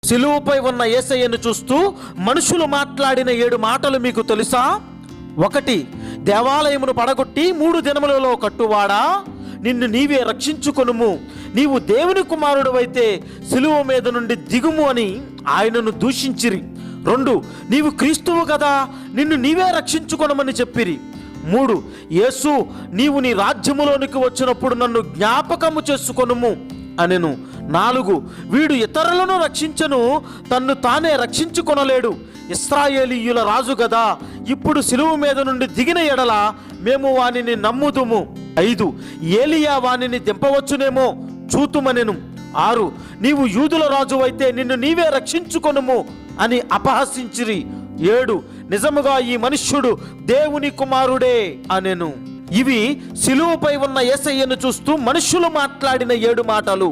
సిలువపై ఉన్న యేసయ్యను చూస్తూ మనుషులు మాట్లాడిన 7 మాటలు మీకు తెలుసా? 1, దేవాలయమును పడగొట్టి 3 దినములలో కట్టువాడా, నిన్ను నీవే రక్షించుకొనుము, నీవు దేవుని కుమారుడవైతే సిలువ మీద నుండి దిగుము అని ఆయనను దూషించిరి. 2, నీవు క్రీస్తువు కదా, నిన్ను నీవే రక్షించుకొనమని చెప్పిరి. 3, యేసు నీవు నీ రాజ్యములోనికి వచ్చినప్పుడు నన్ను జ్ఞాపకము చేసుకొనుము అనెను. 4, వీడు ఇతరులను రక్షించను, తన్ను తానే రక్షించుకొనలేడు, ఇశ్రాయేలీయుల రాజు గదా, ఇప్పుడు సిలువ మీద నుండి దిగిన ఎడల మేము వానిని నమ్ముదుము. 5, ఏలియా వానిని దింపవచ్చునేమో చూతుమనెను. 6, నీవు యూదుల రాజు అయితే నిన్ను నీవే రక్షించుకొనుము అని అపహసించిరి. 7, నిజముగా ఈ మనుష్యుడు దేవుని కుమారుడే అనెను. ఇవి సిలువపై ఉన్న యేసయ్యను చూస్తూ మనుష్యులు మాట్లాడిన 7 మాటలు.